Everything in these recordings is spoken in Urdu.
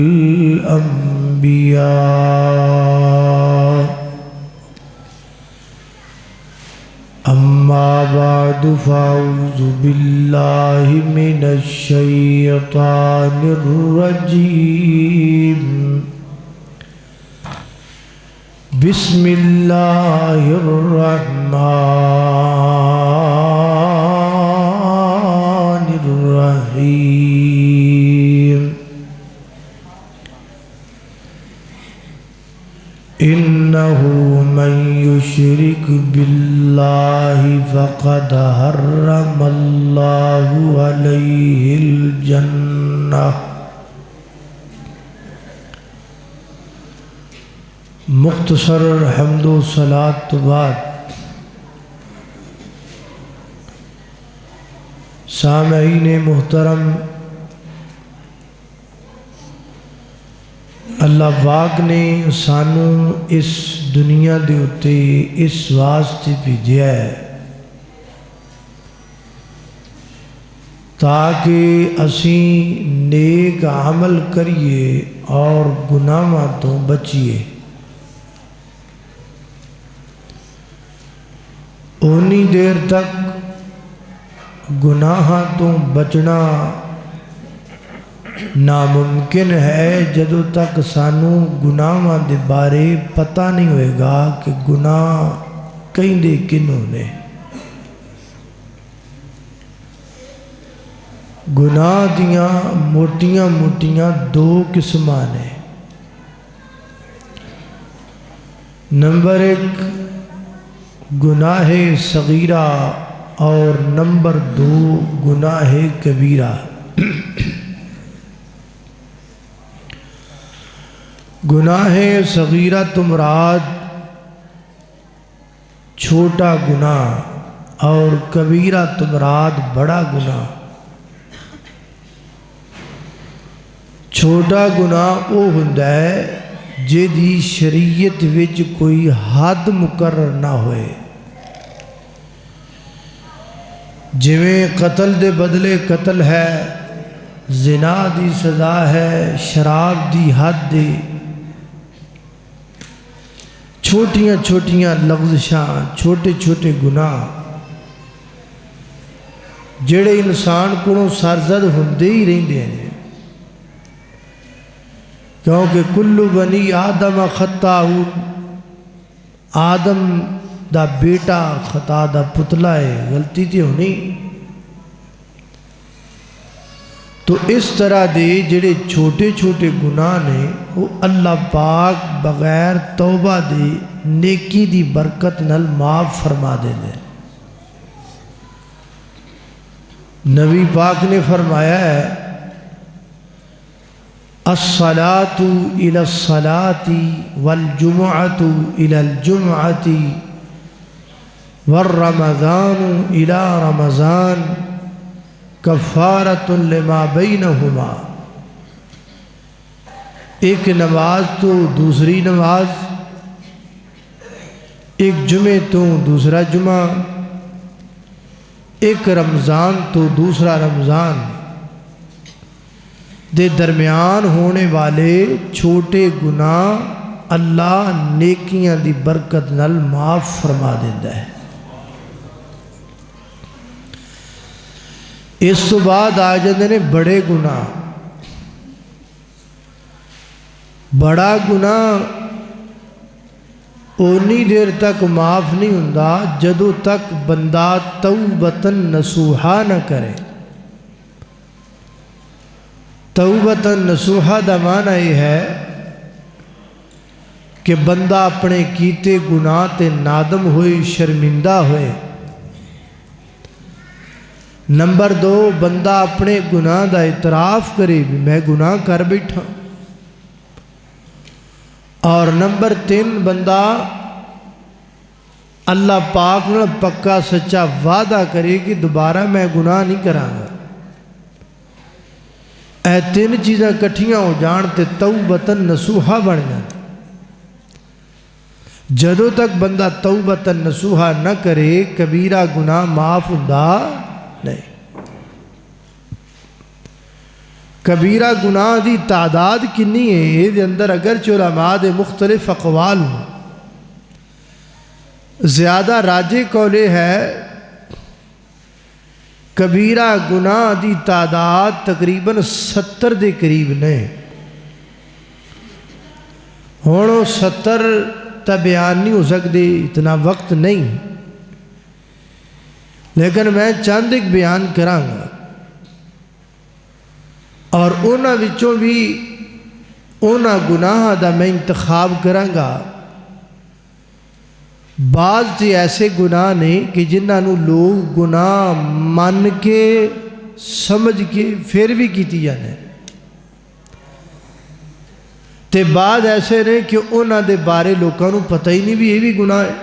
الأنبياء أما بعد فأعوذ بالله من الشيطان الرجيم بسم الله الرحمن الرحيم إنه من يشرك بالله فقد حرم الله عليه الجنة مختصر حمد و صلاۃ تو بعد سامعین محترم، اللہ پاک نے سانو اس دنیا دے اتے اس واسطے بھیجا ہے تاکہ اسی نیک عمل کریے اور گناہاں تو بچیے۔ اونی دیر تک گناہاں تو بچنا ناممکن ہے جدوں تک سانو گناہاں دے بارے پتہ نہیں ہوئے گا کہ گناہ کہیں کنوں نے۔ گناہ دیاں موٹیاں موٹیاں دو قسماں نے۔ نمبر ایک گناہ صغیرہ اور نمبر دو گناہ کبیرہ۔ گناہ صغیرہ تو مراد چھوٹا گناہ اور کبیرہ تو مراد بڑا گناہ۔ چھوٹا گناہ وہ ہوندا ہے جدی شریعت وچ کوئی حد مقرر نہ ہوئے، جویں قتل دے بدلے قتل ہے، زنا دی سزا ہے، شراب دی حد دے، چھوٹیاں چھوٹیاں لغزشاں، چھوٹے چھوٹے گناہ جڑے انسان کو سرزد ہوندے ہی رہندے ہیں، کیونکہ کل بنی آدم خطاؤن، آدم دا بیٹا خطا دا پتلا ہے، غلطی تے ہونی۔ تو اس طرح دے جڑے چھوٹے چھوٹے گناہ نے وہ اللہ پاک بغیر توبہ دے نیکی دی برکت نال معاف فرما دے دے۔ نبی پاک نے فرمایا ہے الصلاۃ الی الصلاۃ والجمعۃ الی الجمعۃ والرمضان الی رمضان کفارۃ لما بینہما۔ ایک نماز تو دوسری نماز، ایک جمعے تو دوسرا جمعہ، ایک رمضان تو دوسرا رمضان دے درمیان ہونے والے چھوٹے گناہ اللہ نیکیاں دی برکت نال معاف فرما دیتا ہے۔ اس تو بعد آ جاندے نے بڑے گناہ۔ بڑا گناہ اونی دیر تک معاف نہیں ہوندا جدوں تک بندہ توبۃ نصوحا نہ کرے۔ توبۃ نصوحا دا معنی یہ ہے کہ بندہ اپنے کیتے گناہ تے نادم ہوئے، شرمندہ ہوئے۔ نمبر دو بندہ اپنے گناہ دا اعتراف کرے بھی میں گناہ کر بیٹھا۔ اور نمبر تین بندہ اللہ پاک نے پکا سچا وعدہ کرے کہ دوبارہ میں گناہ نہیں کراں۔ اے تین چیزیں کٹھیاں ہو جان تے توبۃ نصوحا بن جان۔ جدوں تک بندہ توبۃ نصوحا نہ کرے کبیرہ گناہ معاف ہوندا نہیں۔ کبیرہ گناہ دی تعداد کنی ہے یہ اندر اگرچہ علماء دے مختلف اقوال ہیں، زیادہ راجح قول ہے کبیرہ گناہ دی تعداد تقریباً 70 دے قریب نے۔ ہوں 70 تا بیان نہیں ہو سکتے، اتنا وقت نہیں، لیکن میں چند ایک بیان کراں گا اور انہاں وچوں بھی انہاں گناہ دا میں انتخاب کراں گا۔ بعض تے ایسے گناہ نے کہ جنہاں نو لوگ گناہ من کے سمجھ کے پھر بھی کیتی جانے، تے بعض ایسے نے کہ انہاں دے بارے لوگاں نو پتہ ہی نہیں بھی یہ بھی گناہ ہے۔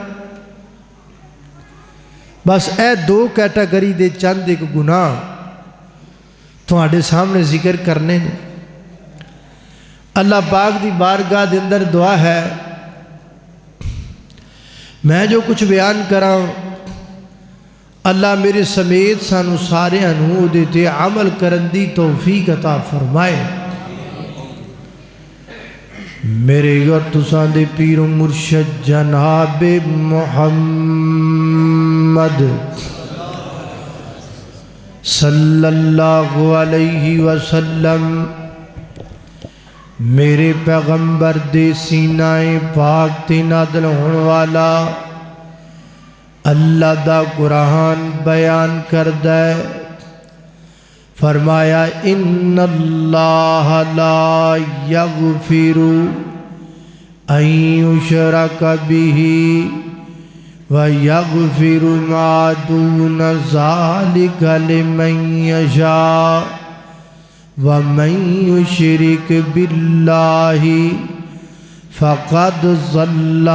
بس اے دو کیٹاگری دے چند ایک گناہ تھوڑے سامنے ذکر کرنے نے۔ اللہ پاک دی بارگاہ دے اندر دعا ہے میں جو کچھ بیان کراں اللہ میرے سمیت سانو سارے انہوں دیتے عمل کرن دی توفیق عطا فرمائے۔ میرے اور تسان دے پیر و مرشد جناب محمد صلی اللہ علیہ وسلم میرے پیغمبر دے سینہ پاک تے نازل ہون والا اللہ دا قرآن بیان کردہ ہے، فرمایا ان اللہ لا یغفر ان یشرک بہ وَيَغْفِرُ مَا دُونَ ذَلِكَ لِمَنْ يَشَاءُ وَمَنْ يُشْرِكْ بِاللَّهِ فَقَدْ ضَلَّ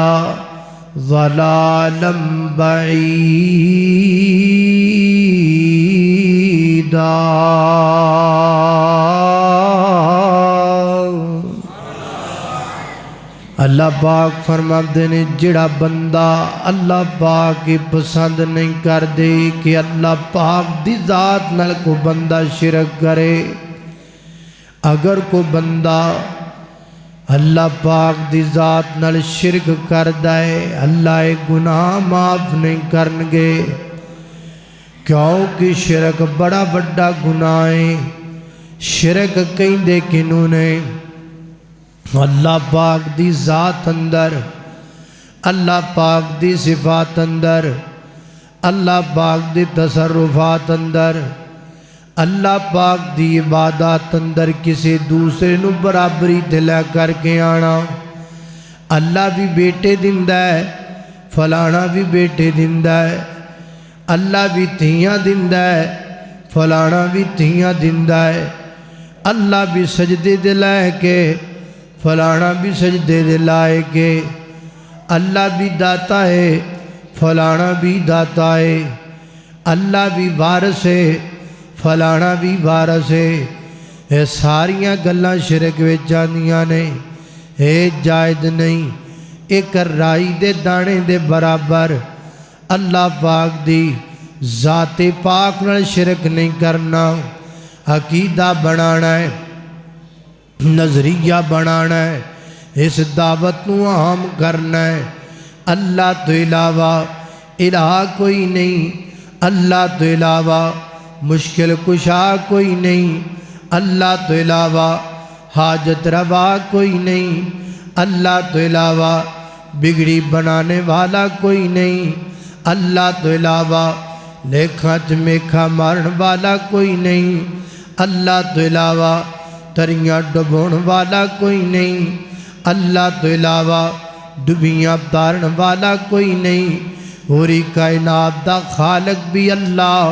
ضَلَالًا بَعِيدًا۔ اللہ پاک فرماتے ہیں جڑا بندہ اللہ پاک کی پسند نہیں کر دے کہ اللہ پاک دی ذات نال کو بندہ شرک کرے، اگر کو بندہ اللہ پاک دی ذات نال شرک کر دے اللہ گناہ معاف نہیں کرنگے، کیونکہ شرک بڑا بڑا گناہ ہے۔ شرک کہیں دے کنوں نے اللہ پاک دی ذات اندر، اللہ پاک دی صفات اندر، اللہ پاک دی تصرفات اندر، اللہ پاک دی عبادات اندر کسی دوسرے نو برابری دلہ کر کے آنا۔ اللہ بھی بیٹے دیندہ ہے، فلانا بھی بیٹے دیندہ ہے، اللہ بھی تھیاں دیندہ ہے، فلانا بھی تھیاں دیندہ ہے، اللہ بھی سجدے دلائے کے فلانا بھی سجدے دلائے کے، اللہ بھی داتا ہے فلانا بھی داتا ہے، اللہ بھی وارث ہے فلانا بھی وارث ہے۔ یہ ساریاں گلاں شرک وچ آندیاں نے، اے جائز نہیں، ایک رائی دے دانے دے برابر اللہ پاک دی ذات پاک نال شرک نہیں کرنا۔ عقیدہ بنانا ہے، نظریہ بنانا ہے، اس دعوت نو عام کرنا ہے۔ اللہ تو علاوہ الہ کوئی نہیں، اللہ تو علاوہ مشکل کشا کوئی نہیں، اللہ تو علاوہ حاجت روا کوئی نہیں، اللہ تو علاوہ بگڑی بنانے والا کوئی نہیں، اللہ تو علاوہ لیکھا چمیکھا مارن والا کوئی نہیں، اللہ تو علاوہ تریاں ڈبون والا کوئی نہیں، اللہ تو علاوہ ڈبیاں تارن والا کوئی نہیں۔ پوری کائنات دا خالق بھی اللہ،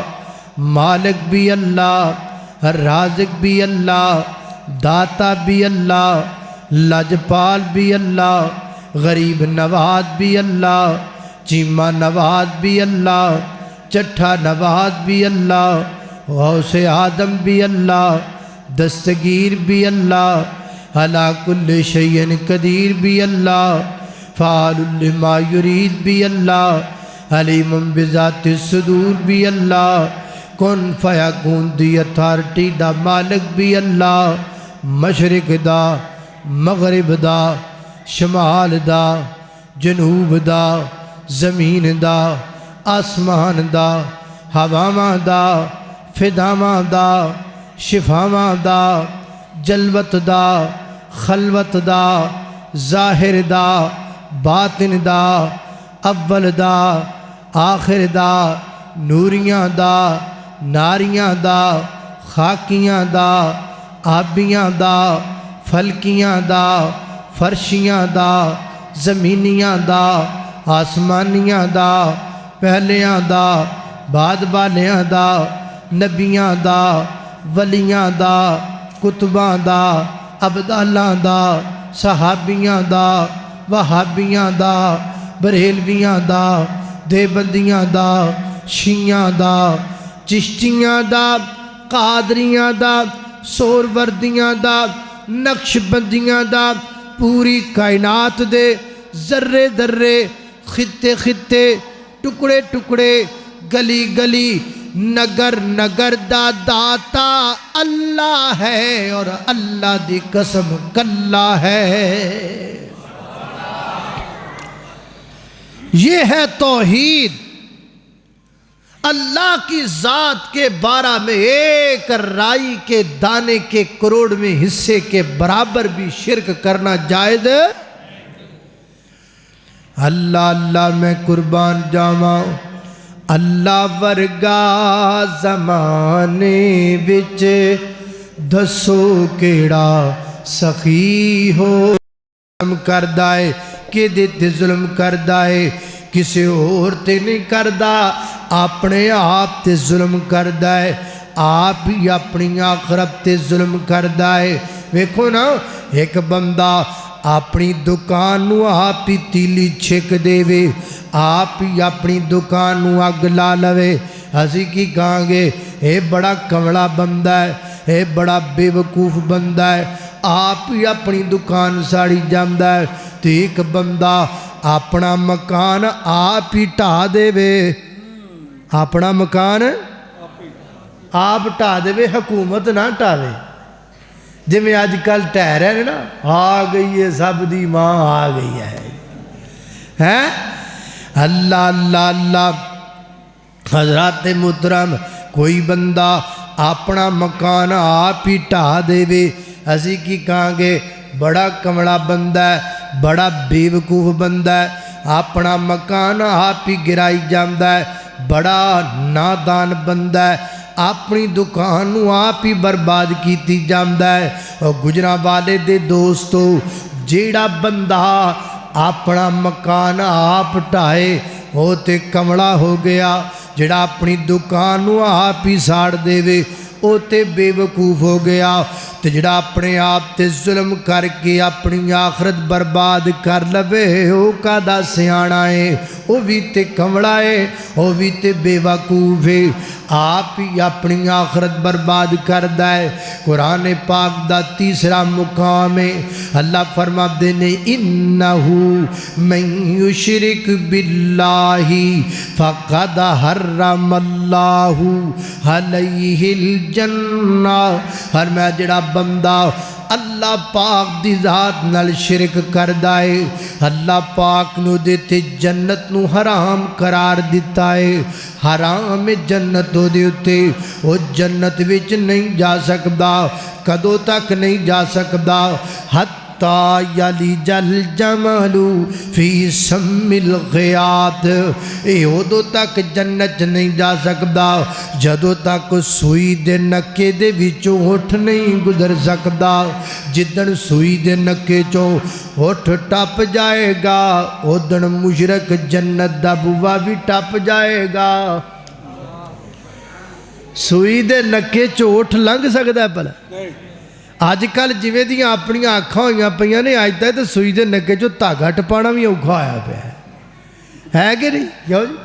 مالک بھی اللہ، رازق بھی اللہ، داتا بھی اللہ، لجپال بھی اللہ، غریب نواز بھی اللہ، چیمہ نواز بھی اللہ، چٹھا نواز بھی اللہ، غوث اعظم بھی اللہ، دستگیر بھی اللہ، علی کل شیء قدیر بھی اللہ، فعال لما یرید بھی اللہ، علیم بذات الصدور بھی اللہ، کن فیکون دی اتھارٹی دا مالک بھی اللہ، مشرق دا، مغرب دا، شمال دا، جنوب دا، زمین دا، آسمان دا، ہواواں دا، فضاواں دا، شفاواں دا، جلوت دا، خلوت دا، ظاہر دا، باطن دا، اول دا، آخر دا، نوریاں دا، ناریاں دا، خاکیاں دا، آبیاں دا، فلکیاں دا، فرشیاں دا، زمینیاں دا، آسمانیاں دا، پہلیاں دا، بعد والیاں دا، نبیاں دا، ولیاں دا، کتباں دا، ابدالاں دا، صحابیاں دا، وہابیاں دا، بریلویاں دا، دیوبندیاں دا، شیعیاں دا، چشتیاں دا، قادریاں دا، سوروردیاں دا، نقش بندیاں دا، پوری کائنات دے ذرے ذرے، خطے خطے، ٹکڑے ٹکڑے، گلی گلی، نگر نگر دا داتا اللہ ہے، اور اللہ دی قسم کلا ہے۔ یہ ہے توحید۔ اللہ کی ذات کے بارے میں ایک رائی کے دانے کے کروڑ میں حصے کے برابر بھی شرک کرنا جائز ہے۔ اللہ اللہ میں قربان جاواں، اللہ ورگا زمانے وچ دسو کیڑا سخی ہو، ظلم کردہ ہے کہ دیتے ظلم کردہ ہے، کسی اور تے نہیں کردہ، اپنے آپ تے ظلم کردہ ہے، آپ ہی اپنی آخرت تے ظلم کردہ ہے۔ ویکھو نا، ایک بندہ اپنی دکان نو آپ ہی تیلی چھک دے وے، آپ ہی اپنی دکان نو اگ لا لوے، ہسی کی کہاں گے اے بڑا کمڑا بندہ ہے، اے بڑا بے وقوف بندہ ہے، آپ ہی اپنی دکان ساڑی جاندہ ہے۔ تو ایک بندہ اپنا مکان آپ ہی ٹھا دے وے، اپنا مکان آپ ٹھا دے وے، حکومت نہ ٹھاوے۔ جی میں آج کل ٹھہ رہے ہیں نا، آ گئی ہے سب دی ماں آ گئی ہے۔ اللہ اللہ اللہ۔ حضرات محترم، کوئی بندہ اپنا مکان آپ ہی ٹھا دے وے، اسی کی کہاں گے بڑا کمڑا بندہ ہے، بڑا بے وقوف بندہ ہے، اپنا مکان آپ ہی گرائی جاندہ ہے، بڑا نادان بندہ ہے، اپنی دکان آپ ہی برباد کیتی جاندہ ہے۔ اور گجرا والے دے دوستو، جیڑا بندہ اپنا مکان آپ ٹھائے وہ تے کمڑا ہو گیا، جیڑا اپنی دکان آپ ہی ساڑ دے وے وہ تے بے وقوف ہو گیا۔ تے جڑا اپنے آپ تے ظلم کر کے اپنی آخرت برباد کر لوے وہ کدا سیانا ہے، وہ بھی تے کمڑا ہے، وہ بھی تے بے وقوف ہے، آپ ہی اپنی آخرت برباد کر دائے۔ قرآن پاک دا تیسرا مقام ہے، اللہ فرما دینے انہو من یشرک باللہ فقد حرم اللہ علیہ الجنہ۔ فرمایا جڑا بندہ اللہ پاک دی ذات نال شرک کردہ ہے، اللہ پاک نو دیتے جنت نو حرام قرار دیتا ہے، حرام جنت ہو دیتے، وہ جنت وچ نہیں جا سکدا، کدوں تک نہیں جا سکدا، حتی یلج الجمل فی سم الخیاط، ادو تک جنت نہیں جا سکدا جدو تک سوئی دے نکے دے وچوں اٹھ نہیں گزر سکدا۔ جدن سوئی دے نکے چوں اٹھ ٹپ جائے گا ادن مشرک جنت دا بوا بھی ٹپ جائے گا۔ سوئی دے نکے چوں اٹھ لنگ سکدا ہے پہلے؟ آج کل جویں دیاں اپنی آنکھاں ہوئیاں پئیاں نے، آج تک سوئی دے نکے چوں دھاگا ٹپانا بھی اوکھا ہویا پیا ہے کہ نہیں؟ کیوں جی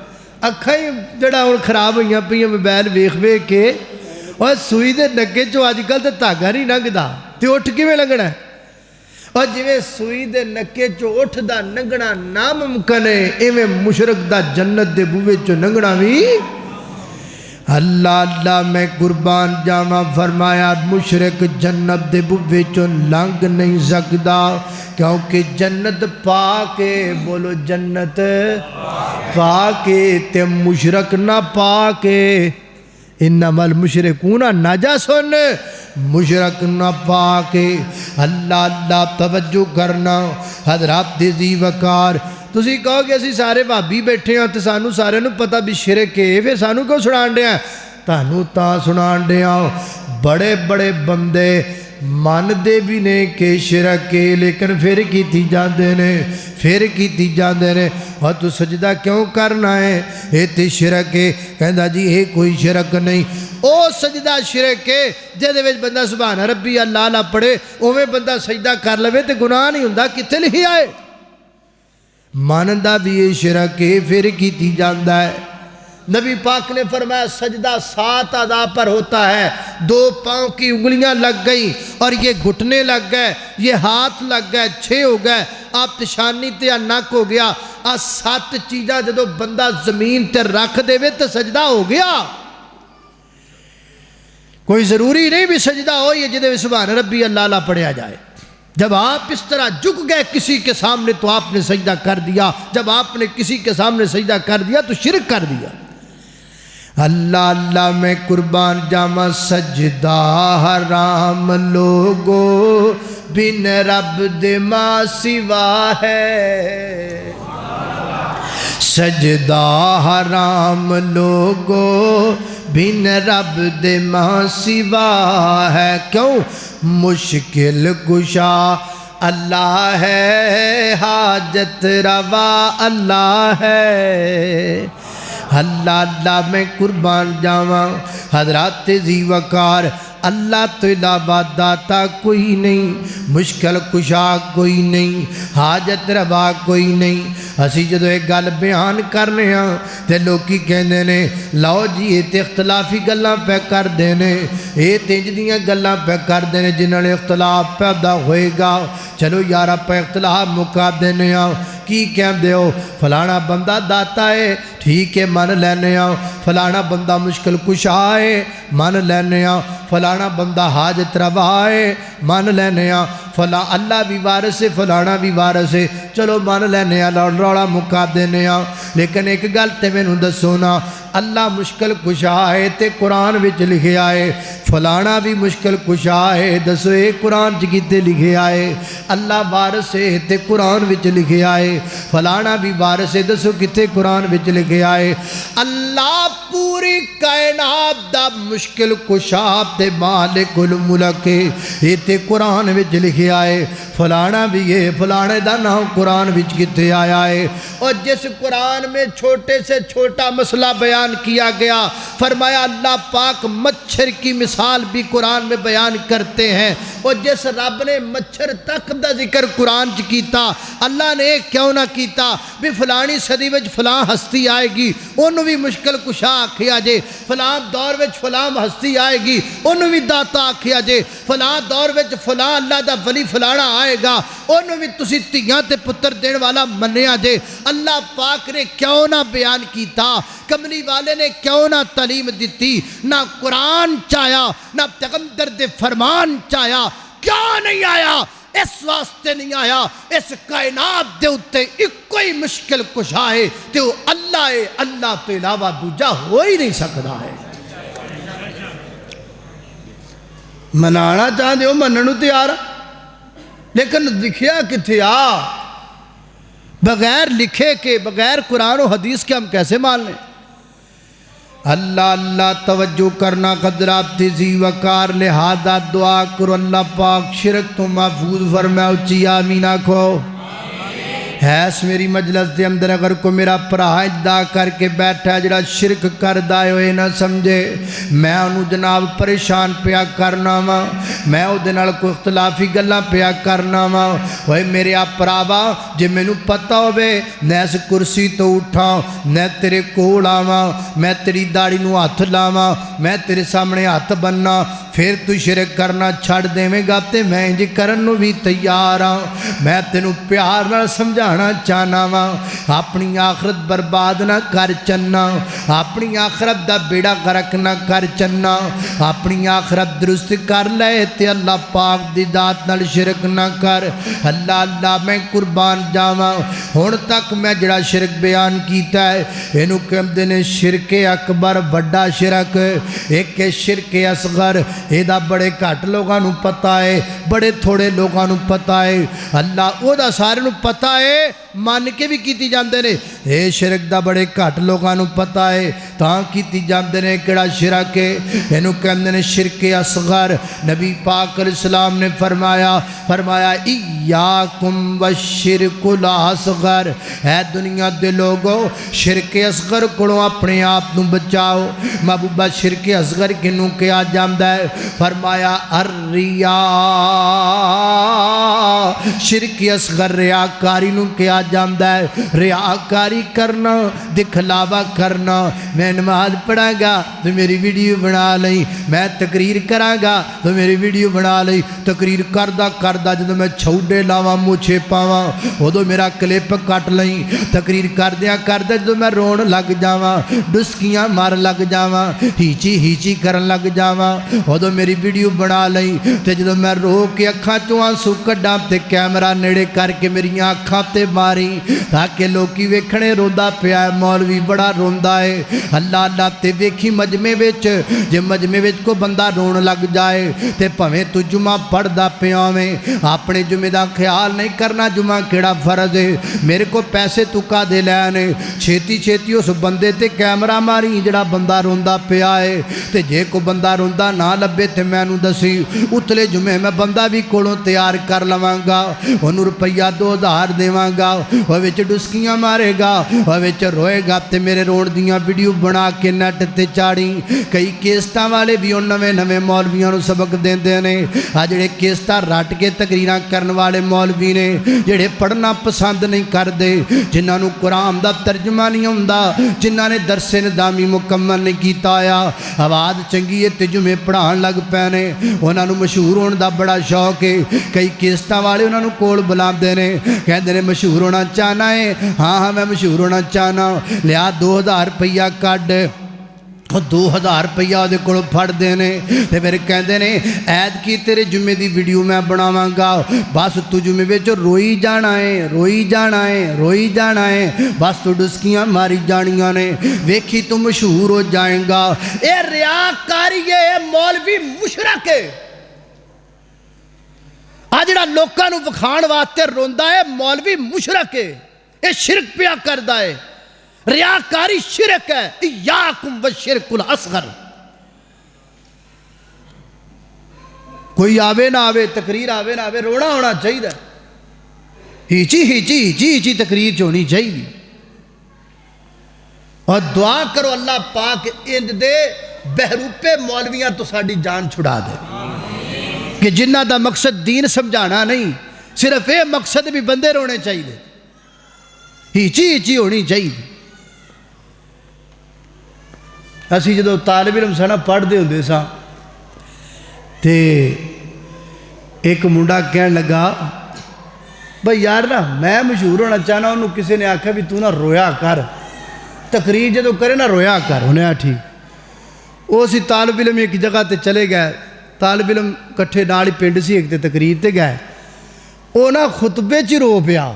اکھاں ہی جڑا ہن خراب ہوئیاں پئیاں موبائل ویکھ ویکھ کے، اور سوئی دے نکے چوں آج کل تے دھاگا نہیں لنگدا تے اٹھ کیویں لنگنا ہے؟ اور جویں سوئی دے نکے چوں اٹھ دا لنگنا ناممکن ہے، ایویں مشرک دا جنت دے بوئے چوں لنگنا بھی۔ اللہ اللہ میں قربان جاواں فرمایا مشرک جنت دے بوے چوں لنگ نہیں سکدا کیونکہ جنت پا کے بولو جنت پا کے تے مشرک نہ پا کے انما المشرکون نجس مشرک نہ پا کے اللہ اللہ توجہ کرنا حضرات ذی وقار تسی کہو کہ اسی سارے بھابی بیٹھے ہیں تو سانو سارے نو پتہ بھی شرک ہے پھر سانو کیوں سنان دے ہیں تانو تا سنان دے ہیں بڑے بڑے بندے مان دے بھی نے کہ شرک ہے لیکن پھر کیتی جاندے نے اور تو سجدہ کیوں کرنا ہے یہ تے شرک ہے کہندا جی یہ کوئی شرک نہیں او سجدہ شرک ہے جدے وچ بندہ سبحان ربی اللہ اللہ پڑھے اوویں بندہ سجدہ کر لوے تے گناہ نہیں ہوندا کتے لکھی آئے مانندہ بھی یہ شرک ہے پھر کیتی جاندا ہے نبی پاک نے فرمایا سجدہ 7 اعضاء پر ہوتا ہے 2 پاؤں کی انگلیاں لگ گئی اور یہ گھٹنے لگ گئے یہ ہاتھ لگ گئے 6 ہو گئے آپ تشانی تے نک ہو گیا 7 چیزاں جدو بندہ زمین تے رکھ دے وے تے سجدہ ہو گیا کوئی ضروری نہیں بھی سجدہ ہو یہ جدے سبحان ربی اللہ اللہ پڑھیا جائے جب آپ اس طرح جھک گئے کسی کے سامنے تو آپ نے سجدہ کر دیا جب آپ نے کسی کے سامنے سجدہ کر دیا تو شرک کر دیا اللہ اللہ میں قربان جاواں سجدہ حرام لوگو بن رب دے ماں سوا ہے سجدہ حرام لوگو بن رب دے ماں سوا ہے کیوں مشکل کشا اللہ ہے حاجت روا اللہ ہے اللہ اللہ میں قربان جاواں حضرات ذی وقار اللہ تو علاوہ داتا کوئی نہیں مشکل کشا کوئی نہیں حاجت روا کوئی نہیں اسی جدو ایک گل بیان کرنے ہاں تے لوکی کہندے نے لاؤ جی یہ تے اختلافی گلاں پہ کر دینے یہ تینج دیاں گلاں پہ کر دینے جنہوں نے اختلاف پیدا ہوئے گا چلو یارہ پہ اختلاف مکا دینے ہاں کی کہندے ہو فلانا بندہ داتا ہے ٹھیک ہے مان لینے ہاں فلانا بندہ مشکل کشا ہے مان لینے ہاں فلانا بندہ حاجت روا ہے مان لینے ہاں فلا اللہ بھی وارث ہے فلانا بھی وارث ہے چلو مان لینے ہاں روڑا مکا دینے ہاں لیکن ایک گل تے مینوں دسو نا اللہ مشکل کشا ہے تے قرآن وچ لکھے آئے فلانا بھی مشکل کشا ہے دسو اے قرآن چ کتے لکھے آئے اللہ وارث ہے تے قرآن وچ لکھے آئے فلانا بھی وارث ہے دسو کتے قرآن وچ لکھے آئے اللہ پوری کائنات دا مشکل کشا تے مالک الملک ہے تے قرآن وچ لکھے آئے فلانا بھی ہے فلانے دا نام قرآن وچ کتے آیا ہے اور جس قرآن میں چھوٹے سے چھوٹا مسئلہ بیان کیا گیا فرمایا اللہ پاک مچھر کی مثال بھی قرآن میں بیان کرتے ہیں اور جس رب نے مچھر تک دا ذکر قرآن چ کیتا اللہ نے کیوں نہ کیتا بھی فلانی صدی وچ فلاں ہستی آئے گی انہوں بھی مشکل کشا آکھیا جے فلاں دور وچ فلاں ہستی آئے گی انہوں بھی داتا آکھیا جے فلاں دور وچ فلاں اللہ دا ولی فلانا آئے گا انہوں بھی تسی تیاں تے پتر دین والا منیا جے اللہ پاک نے کیوں نہ بیان کیتا کملی والے نے کیوں نہ تعلیم دیتی نہ قرآن چاہیا نہ پیغمبر دے فرمان چاہیا کیا نہیں آیا اس واسطے نہیں آیا اس کائنات دے اتے ایک کوئی مشکل کشا ہے تے وہ اللہ ہے اللہ تو علاوہ دوجا ہو ہی نہیں سکتا ہے منانا چاہ دے ہو مننو تیار لیکن لکھیا کتھے بغیر لکھے کے بغیر قرآن و حدیث کے ہم کیسے مان لیں اللہ اللہ توجہ کرنا قدرات ذی وقار لہذا دعا کرو اللہ پاک شرک تو محفوظ فرمائے اچھی آمین آکھو ایس میری مجلس دے اندر اگر کو میرا پرہا ادعا کر کے بیٹھا ہے جڑا شرک کر دائے ہوئے نہ سمجھے میں انہوں جناب پریشان پیا کرنا وا میں او دنال کو اختلافی گلاں پیا کرنا وا وہ میرے آپ پراوا جے میں نو پتہ ہوئے میں اس کرسی تو اٹھا میں تیرے کول آواں میں تیری داڑھی نو ہاتھ لاواں میں تیرے سامنے ہاتھ بننا پھر تو شرک کرنا چھڑ دے میں گاتے میں جی کرنو بھی تیار ہاں میں تینو پیار نہ سمجھانا چاہنا وا اپنی آخرت برباد نہ کر چنا اپنی آخرت دا بیڑا غرق نہ کر چنا، اپنی آخرت درست کر لے تے اللہ پاک دی ذات نال شرک نہ کر۔ اللہ اللہ میں قربان جاواں، ہن تک میں جڑا شرک بیان کیتا ہے اینو کہندے نے شرک اکبر وڈا شرک، ایک شرک اصغر، ایدا بڑے گھٹ لوگاں نوں پتہ ہے، بڑے تھوڑے لوگاں نوں پتہ ہے، اللہ او دا سارے نوں پتہ ہے، مان کے بھی کیتی جاندے نے۔ اے شرک دا بڑے گھٹ لوگاں نوں پتہ ہے تاں کیتی جاندے نے، کیڑا شرک ہے اینو کہندے نے شرک اصغر۔ نبی پاک علیہ السلام نے فرمایا ایاکم والشرک الاصغر، اے دنیا دے لوگو شرک اصغر کولوں اپنے آپ نوں بچاؤ۔ محبوبہ شرک اصغر کنوں کیا جاندا ہے؟ فرمایا الریا، شرک اصغر ریاکاری نوں کیا جاندا ہے، ریاکاری کرنا، دکھلاوا کرنا۔ میں نماز پڑھاں گا تو میری ویڈیو بنا لئی، میں تقریر کراں گا تو میری ویڈیو بنا لئی، تقریر کردہ کردہ جدوں میں چھوڑے لاواں موچھے پاواں ادو میرا کلپ کٹ لئی، تقریر کردیاں کردہ جدوں میں رون لگ جاواں، ڈسکیاں مار لگ جاواں، ہیچی ہیچی کرن لگ جاواں ادو میری ویڈیو بنا لئی، تے جدوں میں رو کے اکھاں چوں آنسو کڈاں تے کیمرہ نیڑے کر کے میری اکھاں تے ماری تاکہ لوکی ویکھنے روندا پیا ہے مولوی بڑا روندا ہے۔ اللہ اللہ تے ویکھی مجمع وچ، جے مجمع وچ کو بندہ رون لگ جائے تے پویں تو جمعہ پڑھدا پیا میں اپنے جمعے دا خیال نہیں کرنا جمعہ کیڑا فرض ہے، میرے کو پیسے تکا دے لینے، چھیتی چھیتی اس بندے تے کیمرہ ماری جڑا بندہ روندا پیا ہے، تے جے کو بندہ روندا نہ لبے تے مینوں دسی، اتلے جمعے میں بندہ بھی کولوں تیار کر لواں گا، انہوں روپیہ 2000 دیواں گا، وہ وچ ڈسکیاں مارے گا، وہ وچ روئے گا تے میرے رون دیاں ویڈیو بنا کے نیٹ تے چاڑی۔ کئی کیسٹاں والے بھی ان نویں نویں مولویاں نوں سبق دیندے نے، جڑے کیسٹاں رٹ کے تقریراں کرن والے مولوی نے جڑے پڑھنا پسند نہیں کردے، جنہاں نوں قرآن دا ترجمہ نہیں ہوندا، جنہاں نے درس نظامی مکمل نہیں کیتا آیا، آواز چنگی ہے تے جمعے پڑھان لگ پے نے، انہاں نوں مشہور ہون دا بڑا شوق ہے۔ کئی کیسٹاں والے انہاں نوں کول بلاندے نے، کہندے نے مشہور ہونا چاہنا ہے، ہاں ہاں میں مشہور ہونا چاہنا، لیا 2000 روپیہ کڈ، 2000 روپیہ دے کولوں پھڑ دینے تے پھر کہندے نے عید کی تیرے جمعے دی ویڈیو میں بناواں گا، بس تو جمعے وچ روئی جانا ہے، روئی جانا ہے، روئی جانا ہے، بس تو ڈسکیاں ماری جانیاں نے، ویکھی تو مشہور ہو جائیں گا۔ اے ریاکاری ہے، اے مولوی مشرک ہے، جڑا لوکاں نوں وکھاؤن واسطے روندا ہے مولوی مشرک ہے، اے شرک پیا کردا ہے، ریاکاری شرک ہے۔ ایاکم والشرک الاصغر۔ کوئی آوے نہ آوے، تقریر آوے نہ آوے، رونا ہونا چاہیے، ہیچی ہیچی ہیچی ہیچی تقریر چونی چاہیے، اور دعا کرو اللہ پاک اند دے بہروپے مولویاں تو ساڑی جان چھڑا دے، کہ جنہ دا مقصد دین سمجھانا نہیں، صرف اے مقصد بھی بندے رونے چاہیے، ہیچی ہیچی ہونی چاہیے۔ اسی جدو طالب علم سانا پڑھ دے ہوندے ساں تے ایک منڈا کہن لگا بھئی یار نا میں مشہور ہونا چاہنا، انہوں کسی نے آکھا بھی تو نہ رویا کر، تقریر جدو کرے نہ رویا کر، انہیں ٹھیک۔ وہ سی طالب علم ایک جگہ تے چلے گئے، طالب علم کٹھے ناڑی پنڈ سی ایک تے تقریر تے گئے، وہ نا خطبے چی رو پیا،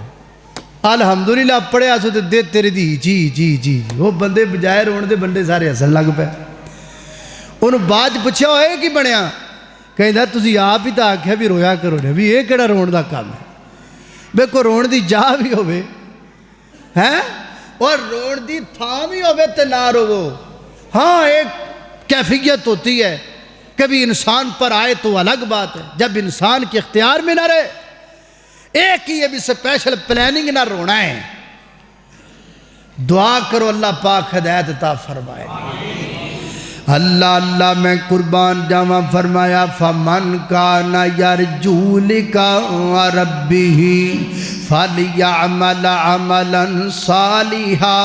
الحمدللہ پڑھیا سو تے دے تیرے دی جی جی جی، وہ بندے بجائے رون دے بندے سارے ہسن لگ پے۔ انہوں بعد پوچھا ہوئے کی بنیا، کہندا تسی آپ ہی تا آکھیا بھی رویا کرو نے، بھی یہ کیڑا رون دا کام ہے، بے کو رون دی جا بھی ہوئے ہیں اور رون دی تھا بھی ہوئے تے نہ رو۔ ہاں ایک کیفیت ہوتی ہے، کبھی انسان پر آئے تو الگ بات ہے، جب انسان کے اختیار میں نہ رہے، ایک ہی ابھی سپیشل پلاننگ نہ رونا ہے۔ دعا کرو اللہ پاک ہدایت عطا فرمائے۔ اللہ اللہ میں قربان جاواں، فرمایا فمن کان یرجو لقاء ربہ فلیعمل عملا صالحا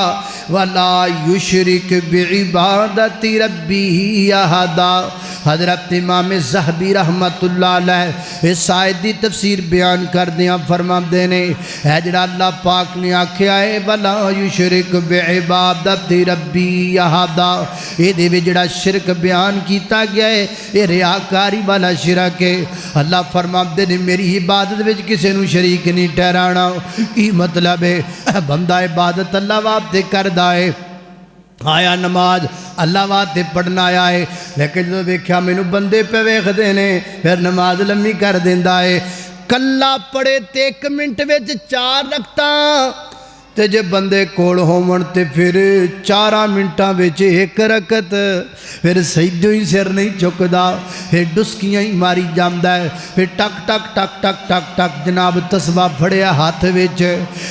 ولا یشرک بعبادت ربہ احدا۔ حضرت امام زہبی رحمت اللہ علیہ اس آیت دی تفسیر بیان کر دیا فرما دینے اے جڑا اللہ پاک نے آکھیا ہے وَلَا يُشْرِكْ بِعِبَادَتِ رَبِّي أَحَدًا، یہ دے جڑا شرک بیان کیتا گیا ہے یہ ریاکاری والا شرک ہے۔ اللہ فرما دینے میری عبادت وچ کسے نو شریک نہیں ٹھہرانا۔ کی مطلب ہے بندہ عبادت اللہ واسطے کردا ہے، آیا نماز اللہ واسطے پڑھنا آیا ہے، لیکن جو دیکھا مینوں بندے پہ ویکھدے نے پھر نماز لمبی کر دیندا ہے۔ کلا پڑھے تے 1 منٹ وچ 4 رکعتاں تے جے بندے کول ہون تے پھر 4 منٹاں وچ 1 رکعت، پھر سجدوں ہی سر نہیں چکدا، پھر ڈسکیاں ہی ماری جاندا ہے، پھر ٹک ٹک ٹک ٹک ٹک ٹک جناب تسبیح پھڑیا ہاتھ وچ،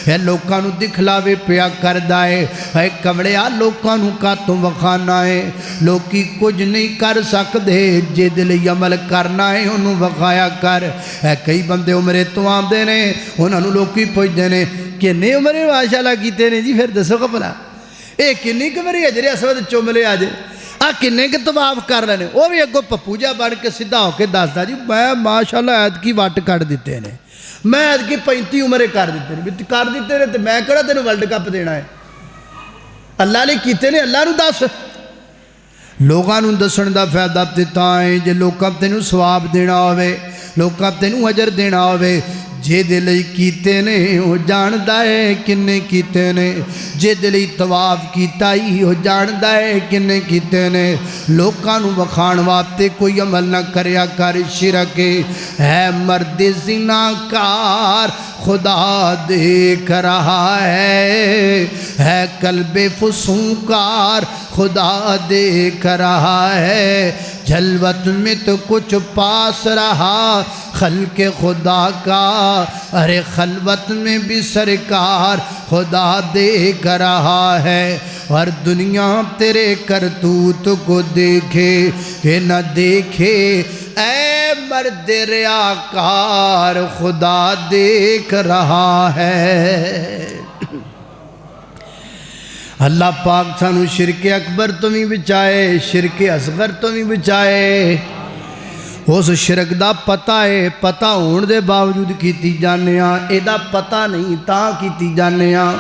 اے لوکاں نوں دکھلاوے پیا کردا ہے۔ اے کمڑیا لوکاں نوں کاتوں وکھانا ہے، لوکی کچھ نہیں کر سکدے، جے دل عمل کرنا ہے انہوں وکھایا کر۔ اے کئی بندے عمرے تو آندے نے انہاں نوں لوکی پوچھدے نے کہ نہیں عمرے ماشاءاللہ کیتے نے جی، پھر دسو کہ بھلا اے کنی کمری حجر اسود چوملے آ جے آ کنے کے طواف کر لینے، وہ بھی اگوں پپو جا بن کے سدھا ہو کے دسدا جی میں ماشاءاللہ عید کی وٹ کٹ دیتے نے، میں عید کی 35 عمرے کر دیتے نے، کر دیتے نے تو میں کہڑا تینوں ورلڈ کپ دینا ہے؟ اللہ نے کیتے نے اللہ نوں دس۔ لوگاں نوں دسن دا فائدہ تے تاں ہے جے لوکاں تینوں ثواب دینا ہوے، لوکاں تینوں اجر دینا ہوے، جے دلئی کیتے نے وہ جاندا ہے کنے کیتے نے، جے دلئی طواف کیتا ہی وہ جاندا ہے کنے کیتے نے۔ لوکاں نوں وکھان واسطے کوئی عمل نہ کریا کر، شرک ہے۔ مرد زناکار خدا دیکھ رہا ہے قلب فسوقار خدا دیکھ رہا ہے، جلوت میں تو کچھ پاس رہا خلق خدا کا، ارے خلوت میں بھی سرکار خدا دیکھ رہا ہے۔ اور دنیا تیرے کرتوت کو دیکھے کہ نہ دیکھے، اے مرد ریاکار خدا دیکھ رہا ہے۔ اللہ پاک سانو شرک اکبر تو بھی بچائے، شرک اصغر تو بھی بچائے۔ اس شرک دا پتہ ہے، پتہ ہون دے باوجود کیتی جانے ہاں، اے دا پتہ نہیں تاں کیتی جانے ہاں۔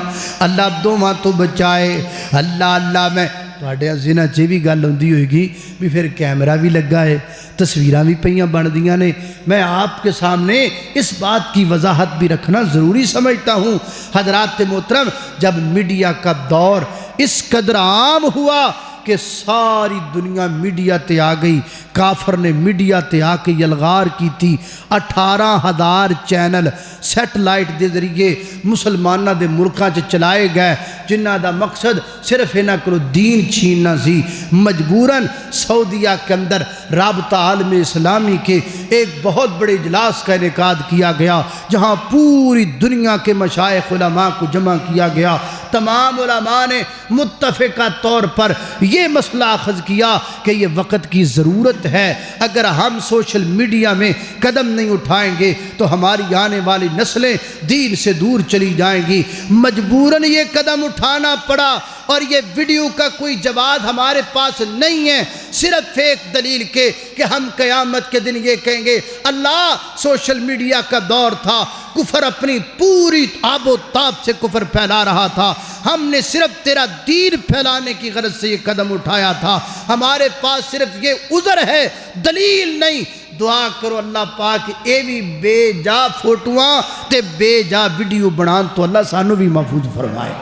اللہ دوواں تو بچائے۔ اللہ میں تواڈے ذہن چ بھی گل ہوندی ہوئے گی بھی پھر کیمرہ بھی لگا ہے، تصویراں بھی پئیاں بندیاں نے۔ میں آپ کے سامنے اس بات کی وضاحت بھی رکھنا ضروری سمجھتا ہوں۔ حضرات محترم، جب میڈیا کا دور اس قدر عام ہوا کہ ساری دنیا میڈیا تے آ گئی، کافر نے میڈیا تے آ کے یلغار کی تھی، 18,000 چینل سیٹلائٹ دے ذریعے مسلمانہ دے ملکاں چ چلائے گئے، جنہ دا مقصد صرف انہاں کو دین چھیننا سی۔ مجبوراً سعودیہ کے اندر رابطہ عالم اسلامی کے ایک بہت بڑے اجلاس کا انعقاد کیا گیا، جہاں پوری دنیا کے مشائخ علماء کو جمع کیا گیا۔ تمام علماء نے متفقہ طور پر یہ مسئلہ اخذ کیا کہ یہ وقت کی ضرورت ہے، اگر ہم سوشل میڈیا میں قدم نہیں اٹھائیں گے تو ہماری آنے والی نسلیں دین سے دور چلی جائیں گی۔ مجبوراً یہ قدم اٹھانا پڑا، اور یہ ویڈیو کا کوئی جواز ہمارے پاس نہیں ہے، صرف ایک دلیل کے کہ ہم قیامت کے دن یہ کہیں گے اللہ سوشل میڈیا کا دور تھا، کفر اپنی پوری آب و تاب سے کفر پھیلا رہا تھا، ہم نے صرف تیرا دین پھیلانے کی غرض سے یہ قدم اٹھایا تھا، ہمارے پاس صرف یہ عذر ہے، دلیل نہیں۔ دعا کرو اللہ پاک اے بھی بے جا فوٹوਆਂ تے بے جا ویڈیو بنان تو اللہ سانو بھی محفوظ فرمائے۔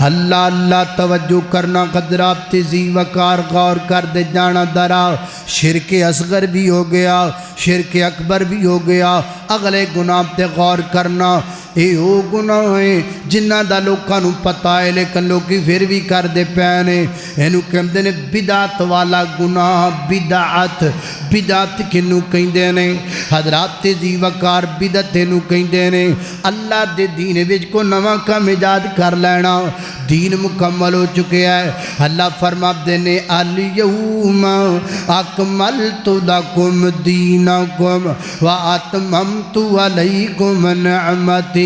اللہ توجہ کرنا، قدرات تیزی وقار غور کر دے جانا درا۔ شرک اصغر بھی ہو گیا، شرک اکبر بھی ہو گیا، اگلے گناہ تے غور کرنا۔ اے او گناہ ہے جنہ دا لوکاں نوں پتہ ہے لیکن لوکی پھر بھی کر دے پینے، اینو کہندے نے بدعت والا گناہ۔ بدعت کنوں کہندے نے؟ حضرات تیزی وقار بدعت اینو کہندے نے اللہ دے دین وچ کو نواں کام ایجاد کر لینا، دین مکمل ہو چکے ہے۔ اللہ فرماتے نے الیوم اکملت لکم دینکم واتممت علیکم نعمتی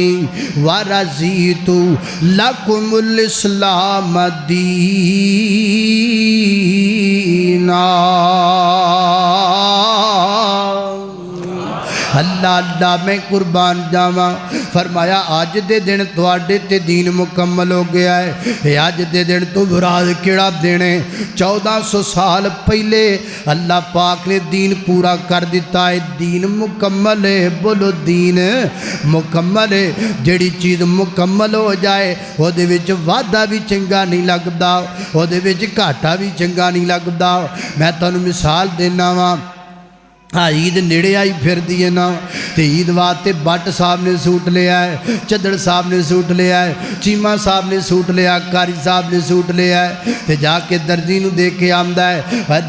ورضیت رضیت لکم الاسلام دینا۔ اللہ اللہ میں قربان جاواں، فرمایا آج دے دن تواڈے تے دین مکمل ہو گیا ہے۔ آج دے دن تو مراد کیڑا دن ہے؟ 1400 سال پہلے اللہ پاک نے دین پورا کر دیتا ہے، دین مکمل ہے۔ بولو دین مکمل ہے۔ جڑی چیز مکمل ہو جائے وہ دے وچ وعدہ بھی چنگا نہیں لگدا، وہ دے وچ گھاٹا بھی چنگا نہیں لگدا۔ میں تانوں مثال دینا وا، عید نیڑے آئی پھر دیئے نا، تے عید واسطے بٹ صاحب نے سوٹ لیا ہے، چدڑ صاحب نے سوٹ لیا ہے، چیمہ صاحب نے سوٹ لیا، کاری صاحب نے سوٹ لیا ہے، تے جا کے درزی نو دیکھ کے آمدہ ہے،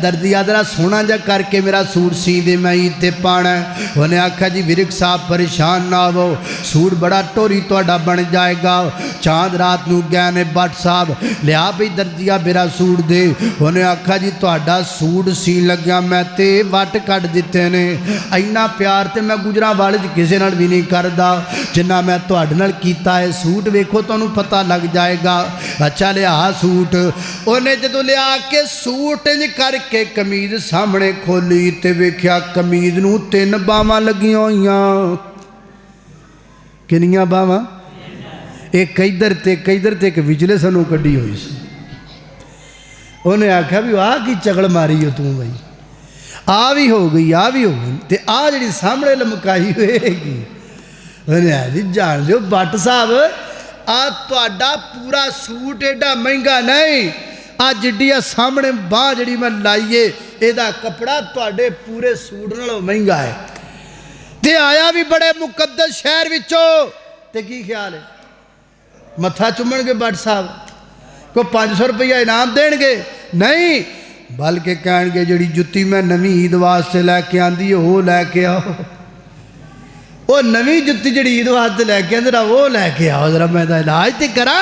درزی آدھرا سونا جا کر کے میرا سوٹ سی دے، میں عید تے پانا ہے۔ انہیں آکھا جی ورک صاحب پریشان نہ ہو، سوٹ بڑا ٹوری توڑا بن جائے گا۔ چاند رات نو گیا نے بٹ صاحب لیا بھی درزیا میرا سوٹ دے۔ انہیں آکھا جی توڑا سوٹ سی لگیا میں تے وٹ کٹ دیتے نے، اینا پیار تے میں گجرا والد کسے نال بھی نہیں کردا جنہ میں توڑ نال کیتا ہے۔ سوٹ ویکھو تو انہوں پتہ لگ جائے گا۔ اچھا لیا سوٹ، انہیں جدو لیا کے سوٹ کر کے کمیز سامنے کھولی تے ویکھیا کمیز نو 3 باواں لگی ہوئیاں۔ کنیاں باواں؟ ایک ادھر تے ایک وچلے سنوں کڈی ہوئی سی۔ انہیں آکھا بھی آ کی چگڑ ماری ہو تم بھائی، آ بھی ہو گئی آ بھی ہو گئی تے آ جڑی سامنے لمکائی ہوئے گی۔ انہیں آ جی جان جو بٹ صاحب آ توڑا پورا سوٹ ایڈا مہنگا نہیں، آ جڑی سامنے باں جڑی میں لائیے ایدہ کپڑا توڑے پورے سوٹ نالوں مہنگا ہے، تے آیا بھی بڑے مقدس شہر وچوں، تے کی خیال ہے متھا چومن گے بٹ صاحب کو 500 روپیہ انعام دین گے؟ نہیں، بلکہ کہن گے جڑی جتی میں نویں عید واسطے لے کے آندی وہ لے کے آؤ، وہ نویں جتی جڑی عید واسطے لے کے آندی وہ لے کے آؤ، ذرا میں دا علاج تے کرا۔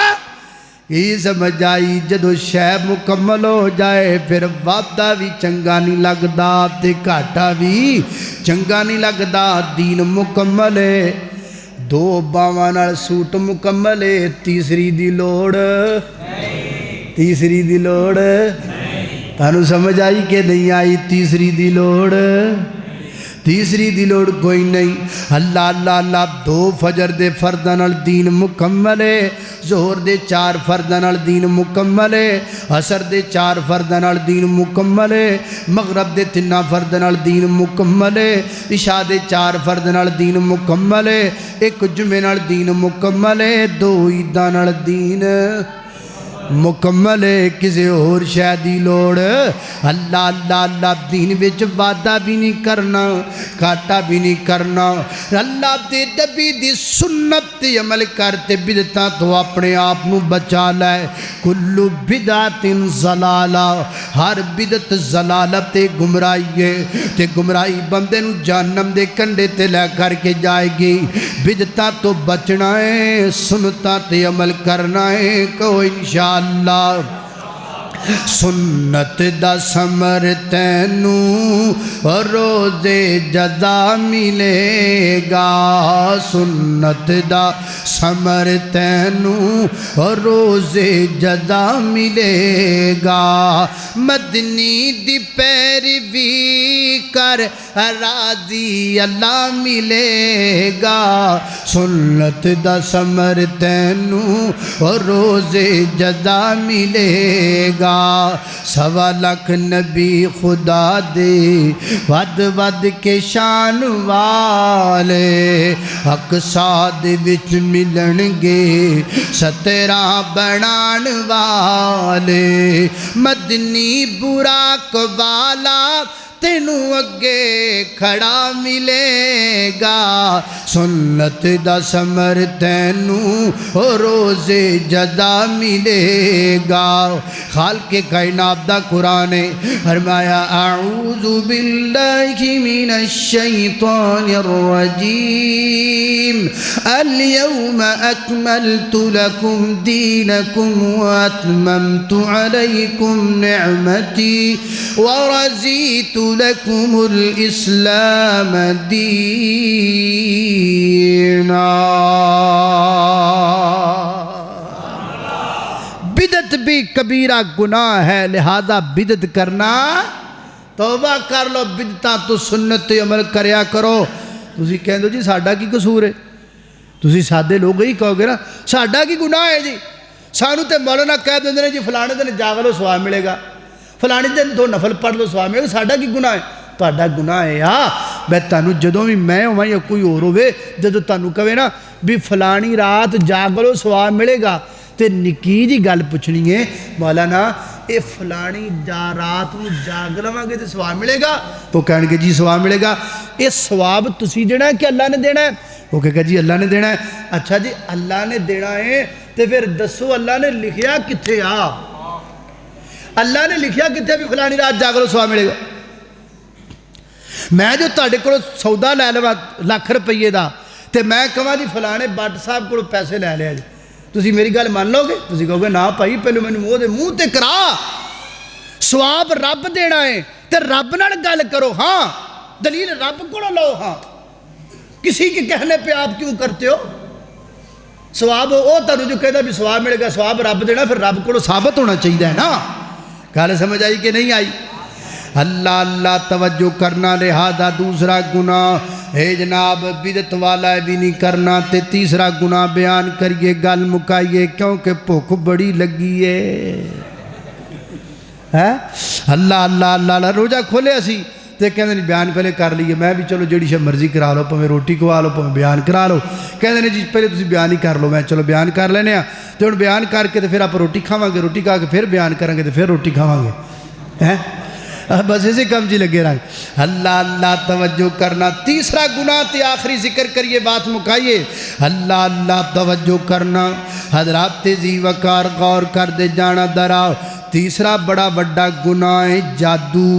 یہ سمجھ آئی جدو شے مکمل ہو جائے پھر وعدہ بھی چنگا نہیں لگدا تے گھاٹا بھی چنگا نہیں لگدا۔ دین مکمل ہے، 2 باواں نال سوٹ مکمل ہے، تیسری دی لوڑ، تیسری دی لوڑ تانوں سمجھ آئی کہ نہیں آئی؟ تیسری دی لوڑ، تیسری دی لوڑ کوئی نہیں۔ اللہ اللہ اللہ 2 فجر دے فرداں نال دین مکمل ہے، ظہر دے 4 فرداں نال دین مکمل ہے، عصر دے 4 فرداں نال دین مکمل ہے، مغرب دے 3 فرداں نال دین مکمل ہے، عشاء دے 4 فرداں نال دین مکمل ہے، 1 جمعے نال دین مکمل ہے، 2 عیداں نال دین مکمل ہے، کسی اور شے دی لوڑ۔ اللہ اللہ اللہ دین وچ وعدہ بھی نہیں کرنا، گھاٹا بھی نہیں کرنا، اللہ دے نبی دی سنت تے عمل کرتے بدعتاں تو اپنے آپ نو بچا لائے۔ کل بدعت ضلالہ، ہر بدعت ضلالت گمراہی ہے تے گمراہی بندے نو جہنم دے کنڈے تے لے کر کے جائے گی۔ بدعتاں تو بچنا ہے، سنتاں تے عمل کرنا ہے، کہو انشاءاللہ۔ سنت دا ثمر تینوں روز جزا ملے گا، سنت دا ثمر تینوں روز جزا ملے گا، مدنی دی پیروی کر راضی اللہ ملے گا، سنت دا ثمر تینوں روز جزا ملے گا۔ 1.25 لاکھ نبی خدا دے ود ود کے شان والے اقصا دے وچ ملن گے 17 بنان والے، مدنی براق والا تینوں اگے کھڑا ملے گا، سنت دا ثمر تینوں روز جزا ملے گا۔ خالق کائنات دا قرآن ہے، فرمایا اعوذ باللہ من الشیطان الرجیم، اليوم اکملت لکم دینکم واتممت علیکم نعمتی ورضیت لکم الاسلام دینا۔ بدت بھی کبیرہ گناہ ہے، لہذا بدت کرنا توبہ کر لو، بدتاں تو سنت تے عمل کریا کرو۔ تسی کہندو جی ساڈا کی قصور ہے، تسی سادے لوگ ہی کہو گے نا ساڈا کی گناہ ہے جی، سانو تے مولانا کہہ دیندے نے جی فلانے دن جاگ لو ثواب ملے گا، فلانے دن 2 نفل پڑھ لو ثواب ملے گا، ساڈا کی گناہ ہے؟ تہاڈا گناہ ہے میں تانوں جدوں بھی میں ہوواں یا کوئی اور ہوے جدوں تانوں کہے نا بھی فلانی رات جاگ لو ثواب ملے گا تے نکی جی گل پوچھنی ہے مولانا اے فلانی رات نوں جاگ لواں گے تے ثواب ملے گا؟ تو کہن گے جی ثواب ملے گا۔ اے ثواب تسی دینا ہے کہ اللہ نے دینا ہے؟ وہ کہے گا جی اللہ نے دینا ہے۔ اچھا جی اللہ نے دینا ہے تے پھر دسو اللہ نے لکھیا کتھے اللہ نے لکھیا کتھے بھی فلانی رات جاگ لو ثواب ملے گا؟ میں جو تہاڈے کولوں سودا لے لواں لاکھ روپیے دا تے میں کہاں جی فلانے بٹ صاحب کولوں پیسے لے لیا جی، تسی میری گل مان لو گے؟ تسی کہو گے نا بھائی پہلو مینوں منہ تے کرا، ثواب رب دینا ہے تے رب نال گل کرو، ہاں دلیل رب کولوں لو، ہاں کسی کے کہنے پہ آپ کیوں کرتے ہو؟ ثواب وہ تانوں جو کہتا بھی ثواب ملے گا، ثواب رب دینا، پھر رب کولوں ثابت ہونا چاہیے ہے نا۔ گل سمجھ آئی کہ نہیں آئی؟ اللہ اللہ توجہ کرنا، لہذا دوسرا گناہ اے جناب بدت والا بھی نہیں کرنا، تے تیسرا گناہ بیان کریے گل مکائیے کیونکہ بھوک بڑی لگی ہے۔ اللہ اللہ اللہ اللہ روزہ کھولے اسی تے کہندے نے بیان پہلے کر لیے، میں بھی چلو جڑی شے مرضی کرا لو، پاویں روٹی کھوا لو پاویں بیان کرا لو، کہندے نے جی پہلے تسی بیان ہی کر لو، میں چلو بیان کر لینے ہاں تے ہن بیان کر کے تے پھر آپ روٹی کھاواں گے، روٹی کھا کے پھر بیان کریں گے تے پھر روٹی کھاواں گے، بس اسی کم جی لگے رہا۔ اللہ اللہ توجہ کرنا، تیسرا گناہ تے آخری ذکر کریے بات مکائیے، اللہ اللہ توجہ کرنا، حضرات ذی وقار غور کر دے جانا دراؤ، تیسرا بڑا بڑا گناہ ہے جادو۔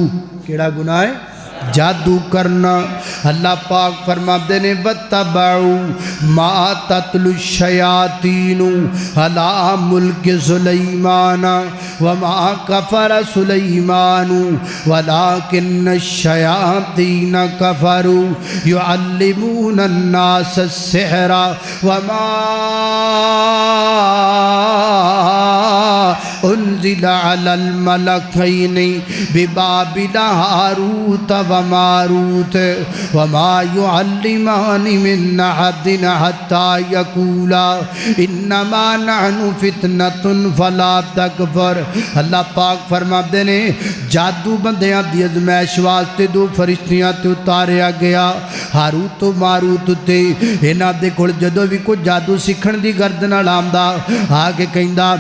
کیڑا گناہ ہے؟ جادو کرنا۔ اللہ پاک فرماتے نے وَاتَّبَعُوا مَا تَتْلُو الشَّيَاطِينُ عَلَىٰ مُلْكِ سُلَيْمَانَ وَمَا كَفَرَ سُلَيْمَانُ وَلَٰكِنَّ الشَّيَاطِينَ كَفَرُوا يُعَلِّمُونَ النَّاسَ السِّحْرَ وَمَا أُنزِلَ عَلَى الْمَلَكَيْنِ بِبَابِلَ هَارُوتَ وَمَارُوتَ وَمَا يُعَلِّمَانِ مِنْ أَحَدٍ حَتَّى يَقُولَا إِنَّمَا نَحْنُ فِتْنَةٌ فَلَا تَكْفُرْ۔ اللہ پاک فرماتے ہیں جادو بندیاں دی ازمائش واسطے 2 فرشتیاں تے اتاریا گیا، ہاروت و ماروت تے، انہاں دے کول جدوں بھی کوئی جادو سیکھن دی گرد نال آندا آ کے کہندا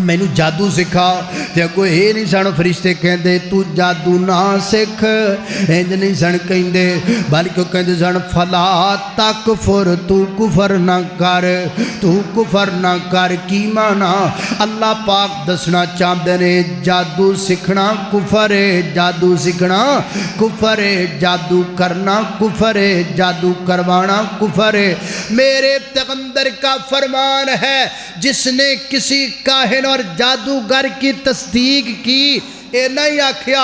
میں نو جادو سکھا، تے کوئی یہ نہیں سن فرشتے کہندے تو جادو نہ سکھ، انج نہیں سن کہندے بلکہ کہندے سن فلا تکفر، تو کفر نہ کر، تو کفر نہ کر۔ کی مانا اللہ پاک دسنا چاہتے ہیں جادو سکھنا کفر ہے، جادو سکھنا کفر ہے، جادو کرنا کفر ہے، جادو کروانا کفر ہے۔ میرے پیغمبر کا فرمان ہے جس نے کسی کاہن اور جادوگر کی تصدیق کی، اے نہیں آکھیا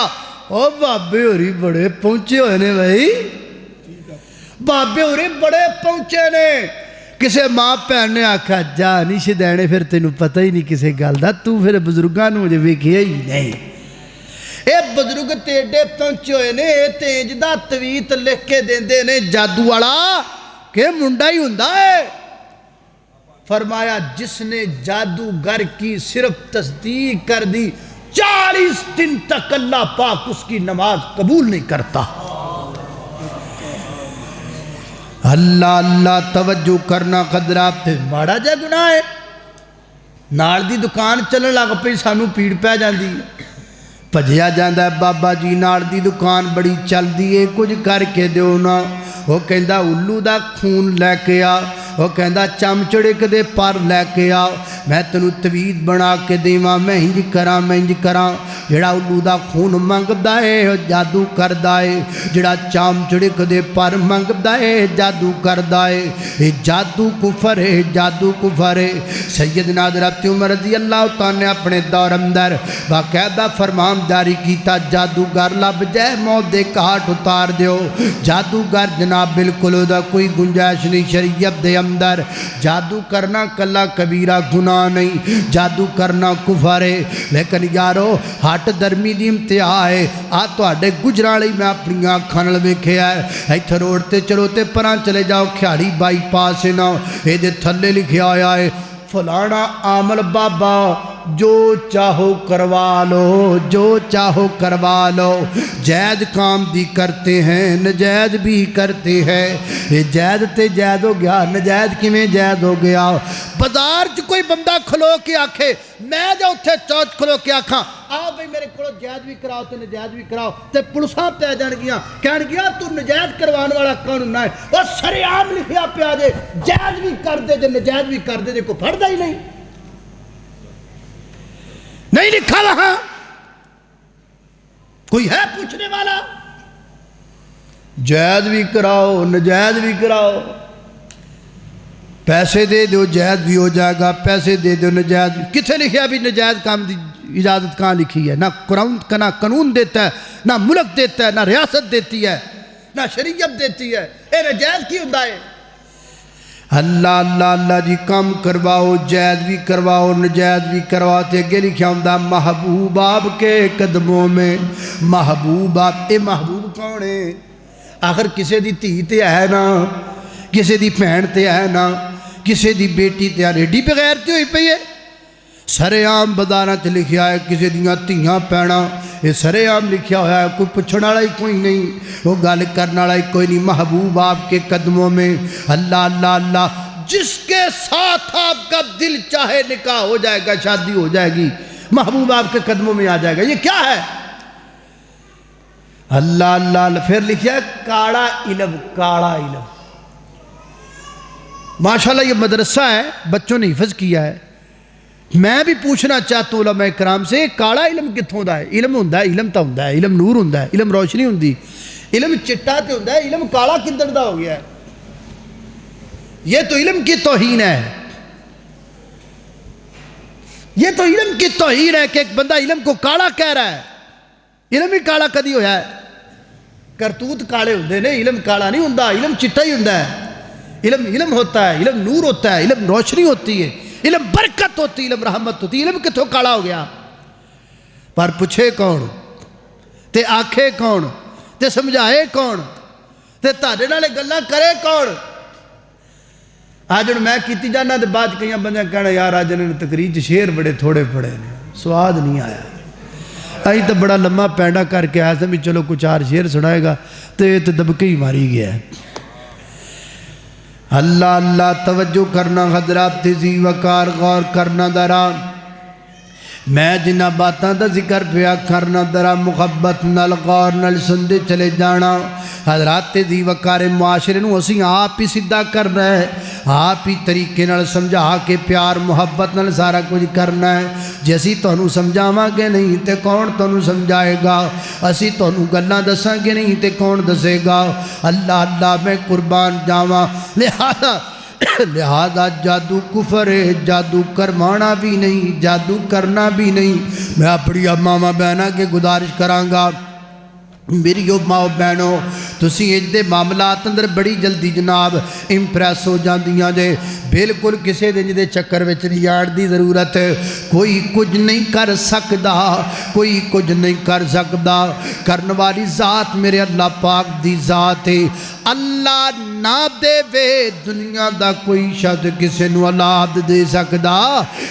او بابے ہوری بڑے پہنچے ہوئے نے، بھائی بابے ہوری بڑے پہنچے نے۔ کسے ماں پہن نے آکھا جا نہیں شدینے پھر تینوں پتہ ہی نہیں کسے گل دا، تو پھر بزرگاں نوں مجھے ویکھیا ہی نہیں۔ اے بزرگ تیڈے پہنچے ہوئے نے، تینج دا تویت لکھ کے دیندے نے جادو والا کہ منڈا ہی ہوندا ہے۔ فرمایا جس نے جادوگر کی صرف تصدیق کر دی 40 دن تک اللہ پاک اس کی نماز قبول نہیں کرتا۔ اللہ اللہ توجہ کرنا قدرات تے ماڑا جا گناہ ہے۔ نال دی دکان چلن لگ پئی سانو پیڑ پہ جاندی، بھجیا جاندا ہے بابا جی نال دی دکان بڑی چل دی ہے کچھ کر کے دیو نا۔ وہ کہندا الو دا خون لے کے آ، وہ کہندا چمچڑک دے پر لے کے آ، میں تینوں توید بنا کے دیواں، میں انج کراں میں انج کراں۔ جڑا الو دا خون منگدا ہے جادو کردا ہے، جڑا چام چڑک دے پر منگدا ہے جادو کردا ہے، اے جادو کفر ہے، جادو کفر ہے۔ سیدنا حضرت عمر رضی اللہ تعالیٰ نے اپنے دور اندر باقاعدہ فرمان جاری کیتا، جادوگر لب جائے موت دے کاٹ اتار دیو۔ جادوگر جناب بالکل دا کوئی گنجائش نہیں شریعت دے اندر، جادو کرنا کلا کبیرہ گناہ نہیں، جادو کرنا کفر ہے۔ لیکن یارو ہٹ درمی دی امتحا ہے، تو آڈے گجرالی میں اپنی آنکھاں نال ویکھیا ہے، ایتھے روڈ تے چلو تے پران چلے جاؤ کھیاڑی بائی پاس نہ اے دے تھلے لکھیا آیا ہے فلانا عامل بابا جو چاہو کروا لو، جو چاہو کروا لو، جائز کام بھی کرتے ہیں نجائز بھی کرتے ہیں۔ یہ جائز تے جائز ہو گیا، نجائز کی میں جائز ہو گیا۔ بازار چ کوئی بندہ کھلو کے آکھے میں جو اتھے چوچ کھلو کے آکھاں آؤ بھئی میرے کھلو جائز بھی کراؤ تے نجائز بھی کراؤ تے پلساں پہ جان گیا کہن گیا تو نجائز کروان والا قانون نہ ہے، اور سر عام لکھیا پہ آجے جائز بھی کر دے جے نجائز بھی کر دے جے کو پھڑ دا ہی نہیں لکھا وہاں کوئی ہے پوچھنے والا؟ جائز بھی کراؤ نجائز بھی کراؤ، پیسے دے دو جائز بھی ہو جائے گا، پیسے دے دو نجائز بھی۔ کتنے لکھیا بھی نجائز کام دی اجازت کہاں لکھی ہے؟ نہ قانون دیتا ہے، نہ ملک دیتا ہے، نہ ریاست دیتی ہے، نہ شریعت دیتی ہے۔ اے نجائز کی ہوندہ ہے؟ اللہ اللہ اللہ جی کام کرواؤ، جائز بھی کرواؤ نجائز بھی کرواتے اگے لکھیا ہوندہ محبوب آپ کے قدموں میں۔ محبوب آپ، اے محبوب کون ہے؟ آخر کسے دی تھی تے ہے نا، کسے دی پہن تے ہے نا، کسے دی بیٹی تے ہے، ریڈی پہ غیرتی ہوئی پہ یہ سر عام بازاراں چ لکھیا ہے کسے دیاں تیاں پینا، یہ سر عام لکھیا ہوا ہے، کوئی پوچھنے والا ہی کوئی نہیں، وہ گل کرنے والا ہی کوئی نہیں۔ محبوب آپ کے قدموں میں، اللہ اللہ اللہ، جس کے ساتھ آپ کا دل چاہے نکاح ہو جائے گا، شادی ہو جائے گی، محبوب آپ کے قدموں میں آ جائے گا۔ یہ کیا ہے؟ اللہ اللہ اللہ۔ پھر لکھیا ہے کاڑا علم، کاڑا علم۔ ماشاءاللہ یہ مدرسہ ہے، بچوں نے حفظ کیا ہے۔ میں بھی پوچھنا چاہتا ہوں علماء کرام سے کاڑا علم کتھوں دا ہے؟ علم ہوندہ ہے، علم تا ہوندہ ہے، علم نور ہوندہ ہے، علم روشنی ہوندی، علم چٹا تے ہوندہ ہے، علم کاڑا کدھر دا ہو گیا ہے؟ یہ تو علم کی توہین ہے، یہ تو علم کی توہین ہے کہ ایک بندہ علم کو کاڑا کہہ رہا ہے۔ علم ہی کاڑا کدی ہویا ہے؟ کرتوت کاڑے ہوندے نے، علم کاڑا نہیں ہوندہ، علم چٹا ہی ہوندہ ہے۔ علم علم ہوتا ہے، علم نور ہوتا ہے، علم روشنی ہوتی ہے، علم برکت ہوتی ہے، علم رحمت ہوتی ہے۔ علم کتھوں کاڑا ہو گیا؟ پر پوچھے کون تے آکھے کون تے سمجھائے کون تے تاڑے نالے گلاں کرے کون؟ آج میں کیتی جانا دے بعد کئی بندے کہنا یار آج نے تقریر شیر بڑے تھوڑے پڑے نے، سواد نہیں آیا۔ آئی تو بڑا لمحہ پینڈا کر کے آیا بھی چلو کچھ آر شیر سنائے گا تو یہ تو دبکے ہی ماری گیا ہے۔ اللہ اللہ توجہ کرنا حضرات تیزی وقار غور کرنا درا، میں جنہ باتاں دا ذکر پیا کرنا درا محبت نال غور نال سندے چلے جانا۔ حضرات تیزی وقار معاشرے نو اسی آپ ہی سدھا کرنا ہے، آپ ہی طریقے نال سمجھا کے پیار محبت نال سارا کچھ کرنا ہے۔ جیسی تانوں سمجھاواں گے نہیں تے کون تانوں سمجھائے گا، اسی تانوں گلاں دساں گے نہیں تے کون دسے گا۔ اللہ اللہ میں قربان جاواں، لہذا جادو کفر ہے، جادو کروانا بھی نہیں، جادو کرنا بھی نہیں۔ میں اپنی ماما بہناں کے گزارش کرانگا، میری ماں بہنوں تسی اجدے معاملات اندر بڑی جلدی جناب امپریس ہو جاندیاں جے، بالکل کسے دن جدے چکر وچ نہیں آن دی ضرورت ہے۔ کوئی کچھ نہیں کر سکدا، کوئی کچھ نہیں کر سکدا، کرن والی ذات میرے اللہ پاک دی ذات ہے۔ اللہ نہ دے وے دنیا دا کوئی شخص کسے نو اولاد دے سکدا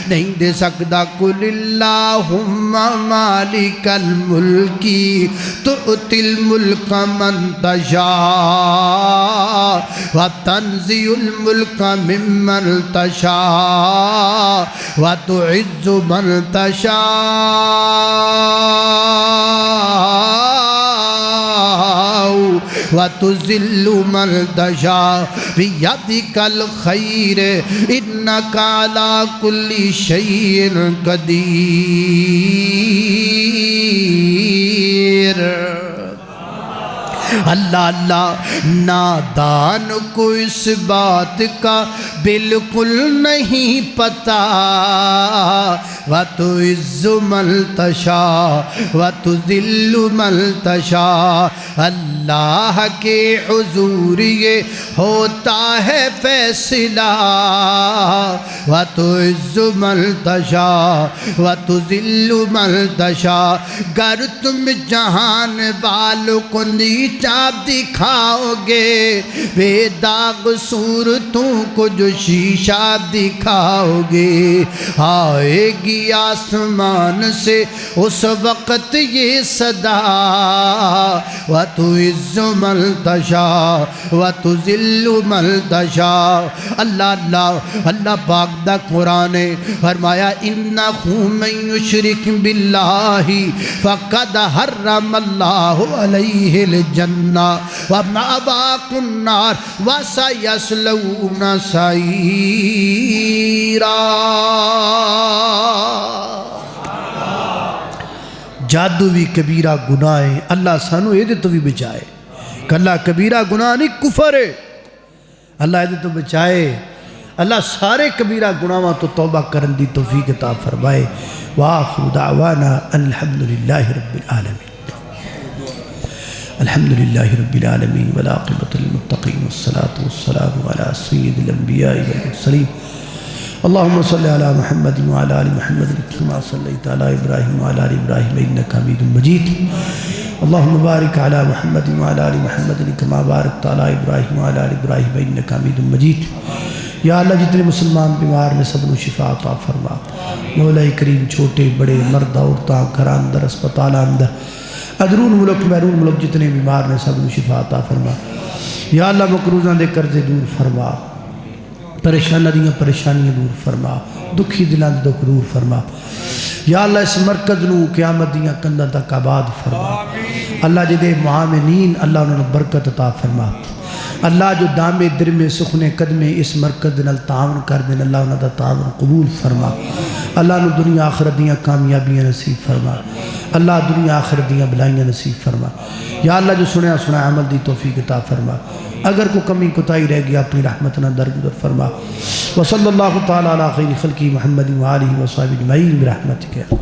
نہیں دے سکدا۔ قل اللہم مالک الملکی تؤتی الملک من تشاء وتنزع الملک ممن تشاء وتعز من تشاء وتذل من تشاء بيدك الخير إنك على كل شيء قدير۔ اللہ اللہ، نادان کو اس بات کا بالکل نہیں پتا، وَتُعِزُّ مَن تَشَاءُ وَتُذِلُّ مَن تَشَاءُ۔ اللہ کے حضور یہ ہوتا ہے فیصلہ، وَتُعِزُّ مَن تَشَاءُ وَتُذِلُّ مَن تَشَاءُ۔ گر تم جہان والوں کو نیچا دکھاؤ گے، بے داغ صورتوں کو جو شیشہ دکھاؤ گے، آئے گی آسمان سے اس وقت یہ صدا، وَتُعِزُّ مَن تَشَاءُ وَتُذِلُّ مَن تَشَاءُ۔ اللہ اللہ، اللہ پاک دا قرآن نے فرمایا إِنَّهُ مَن يُشْرِكْ بِاللَّهِ فَقَدْ حَرَّمَ اللَّهُ عَلَيْهِ الْجَنَّةَ وَمَأْوَاهُ النَّارُ وَسَيَصْلَوْنَ سَعِيرًا۔ جادو بھی کبیرہ گناہ ہے، اللہ سانو یہ تو بھی بچائے کہ اللہ کبیرہ گناہ نہیں کفر ہے، اللہ یہ تو بچائے، اللہ سارے کبیرہ گناہاں تو توبہ کرن دی توفیق عطا فرمائے۔ وآخر دعوانا الحمدللہ رب العالمین، الحمدللہ رب العالمین والعاقبۃ للمتقین والصلاة والسلام علی سید الانبیاء والمرسلین۔ اللہم صلی علی محمد وعلی آل محمد کما صلیت علی ابراہیم وعلی آل ابراہیم انک حمید مجید۔ اللہم بارک علی محمد وعلی آل محمد کما بارکت علی ابراہیم وعلی آل ابراہیم انک حمید مجید۔ یا اللہ جتنے مسلمان بیمار نے سب کو شفا عطا فرما، مولا کریم چھوٹے بڑے مرد عورتاں گھر اندر اسپتال اندر ادرون ملک بیرون ملک جتنے بیمار نے سب کو شفا عطا فرما۔ یا اللہ مقروضاں دے قرضے دور فرما، پریشانہ دیاں پریشانیاں دور فرما، دکھی دلان دے دکھ دور فرما۔ یا اللہ اس مرکز نو قیامت دیاں کندھاں تک آباد فرما۔ اللہ جدے معاملین اللہ انہوں نے برکت عطا فرما۔ اللہ جو دامے درمے سخنے قدمے اس مرکز نال تعاون کر دیں، اللہ انہوں دا تعاون قبول فرما۔ اللہ انہوں دنیا آخرت دیاں کامیابیاں نصیب فرما، اللہ دنیا آخرت دیاں بلائیاں نصیب فرما۔ یا اللہ جو سنیا عمل دی توفیق عطا فرما، اگر کوئی کمی کوتاہی رہ گیا اپنی رحمت نہ درگزر فرما۔ وصلی اللہ تعالی علی خیر خلقی محمد وآلہ وصحبہ اجمعین برحمتک۔